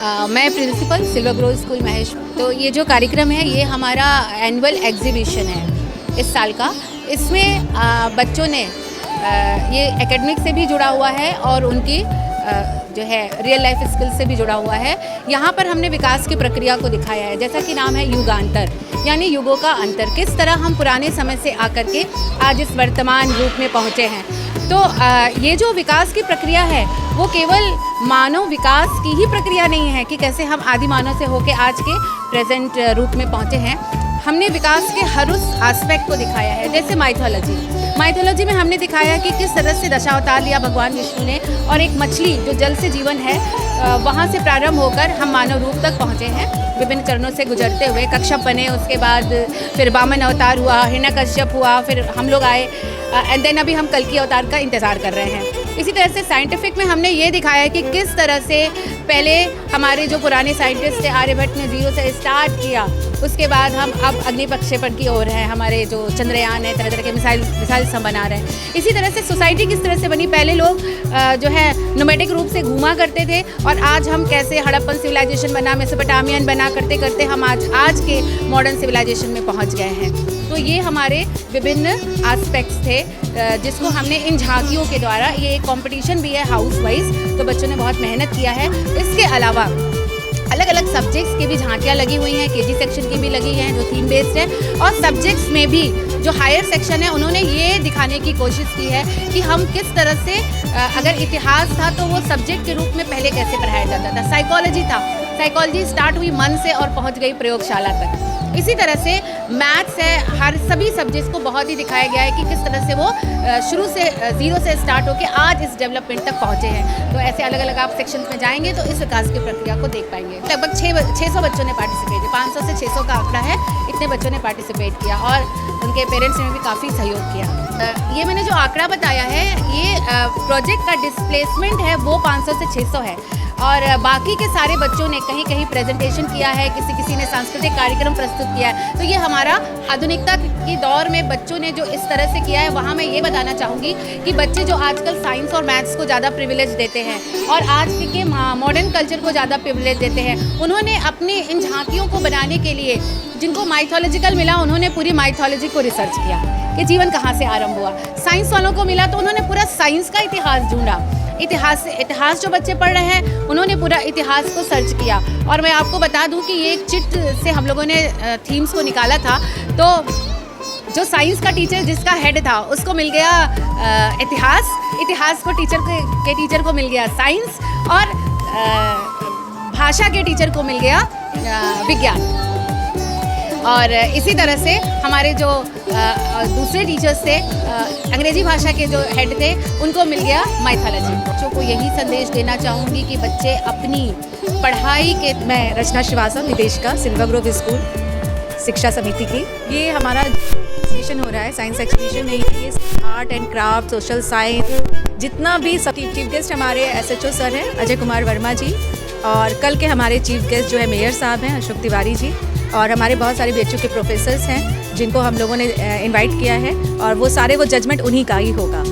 मैं principal Silver Grove School Mahesh. तो ये जो कार्यक्रम है ये हमारा एनुअल एग्जीबिशन है इस साल का। इसमें बच्चों ने ये एकेडमिक से भी जुड़ा हुआ है और उनकी जो है रियल लाइफ स्किल से भी जुड़ा हुआ है। यहाँ पर हमने विकास की प्रक्रिया को दिखाया है, जैसा कि नाम है युगांतर, यानी युगों का अंतर, किस तरह हम पुराने समय से आकर के आज इस वर्तमान रूप में पहुँचे हैं। तो ये जो विकास की प्रक्रिया है वो केवल मानव विकास की ही प्रक्रिया नहीं है कि कैसे हम आदि मानव से होकर आज के प्रेजेंट रूप में पहुँचे हैं। हमने विकास के हर उस एस्पेक्ट को दिखाया है। जैसे माइथोलॉजी में हमने दिखाया कि किस तरह से दशावतार लिया भगवान विष्णु ने, और एक मछली जो जल से जीवन है वहाँ से प्रारंभ होकर हम मानव रूप तक पहुँचे हैं, विभिन्न चरणों से गुजरते हुए। कश्यप बने, उसके बाद फिर वामन अवतार हुआ, हिरण्यकश्यप हुआ, फिर हम लोग आए, एंड देन अभी हम कल्कि अवतार का इंतज़ार कर रहे हैं। इसी तरह से साइंटिफिक में हमने ये दिखाया है कि किस तरह से पहले हमारे जो पुराने साइंटिस्ट थे आर्यभट्ट ने जीरो से स्टार्ट किया, उसके बाद हम अब अग्नि प्रक्षेपण की ओर है, हमारे जो चंद्रयान है, तरह तरह के मिसाइल हम बना रहे हैं। इसी तरह से सोसाइटी किस तरह से बनी, पहले लोग जो है नोमैडिक रूप से घूमा करते थे और आज हम कैसे हड़प्पन सिविलाइजेशन बना, मेसोपोटामियन बना, करते करते हम आज के मॉडर्न सिविलाइजेशन में पहुंच गए हैं। तो ये हमारे विभिन्न एस्पेक्ट्स थे जिसको हमने इन झांकियों के द्वारा, ये एक कॉम्पिटिशन भी है हाउस वाइज, तो बच्चों ने बहुत मेहनत किया है। इसके अलावा अलग अलग सब्जेक्ट्स की भी झांकियाँ लगी हुई हैं, केजी सेक्शन की भी लगी हैं जो थीम बेस्ड है, और सब्जेक्ट्स में भी जो हायर सेक्शन है उन्होंने ये दिखाने की कोशिश की है कि हम किस तरह से अगर इतिहास था तो वो सब्जेक्ट के रूप में पहले कैसे पढ़ाया जाता था। साइकोलॉजी था, साइकोलॉजी स्टार्ट हुई मन से और पहुंच गई प्रयोगशाला तक। इसी तरह से मैथ्स है, हर सभी सब्जेक्ट्स को बहुत ही दिखाया गया है कि किस तरह से वो शुरू से जीरो से स्टार्ट होकर आज इस डेवलपमेंट तक पहुँचे हैं। तो ऐसे अलग अलग आप सेक्शंस में जाएंगे तो इस विकास की प्रक्रिया को देख पाएंगे। लगभग 600 बच्चों ने पार्टिसिपेट किया, 500 से 600 का आंकड़ा है, इतने बच्चों ने पार्टिसिपेट किया और उनके पेरेंट्स ने भी काफ़ी सहयोग किया। ये मैंने जो आंकड़ा बताया है ये प्रोजेक्ट का डिस्प्लेसमेंट है वो 500 से 600 है, और बाकी के सारे बच्चों ने कहीं कहीं प्रेजेंटेशन किया है, किसी ने सांस्कृतिक कार्यक्रम प्रस्तुत किया है। तो ये हमारा आधुनिकता के दौर में बच्चों ने जो इस तरह से किया है, वहाँ मैं ये बताना चाहूँगी कि बच्चे जो आजकल साइंस और मैथ्स को ज़्यादा प्रिविलेज देते हैं और आज के मॉडर्न कल्चर को ज़्यादा प्रिविलेज देते हैं, उन्होंने अपनी इन झांकियों को बनाने के लिए, जिनको माइथोलॉजिकल मिला उन्होंने पूरी माइथोलॉजी को रिसर्च किया कि जीवन कहाँ से आरंभ हुआ। साइंस वालों को मिला तो उन्होंने पूरा साइंस का इतिहास ढूंढा। इतिहास जो बच्चे पढ़ रहे हैं उन्होंने पूरा इतिहास को सर्च किया। और मैं आपको बता दूं कि ये एक चिट से हम लोगों ने थीम्स को निकाला था। तो जो साइंस का टीचर जिसका हेड था उसको मिल गया इतिहास को टीचर को मिल गया साइंस, और भाषा के टीचर को मिल गया विज्ञान। और इसी तरह से हमारे जो दूसरे टीचर्स थे, अंग्रेजी भाषा के जो हेड थे, उनको मिल गया माइथोलॉजी। बच्चों को यही संदेश देना चाहूँगी कि बच्चे अपनी पढ़ाई के। मैं रचना श्रीवास्तव, निदेशिका सिल्वर ग्रोव स्कूल शिक्षा समिति की। ये हमारा एग्जीबिशन हो रहा है, साइंस एग्जीबिशन नहीं है, ये art and craft, social science, जितना भी सब चीफ गेस्ट हमारे SHO सर हैं अजय कुमार वर्मा जी, और कल के हमारे चीफ गेस्ट जो है मेयर साहब हैं अशोक तिवारी जी, और हमारे बहुत सारे BHU के प्रोफेसर्स हैं जिनको हम लोगों ने इनवाइट किया है, और वो सारे जजमेंट उन्हीं का ही होगा।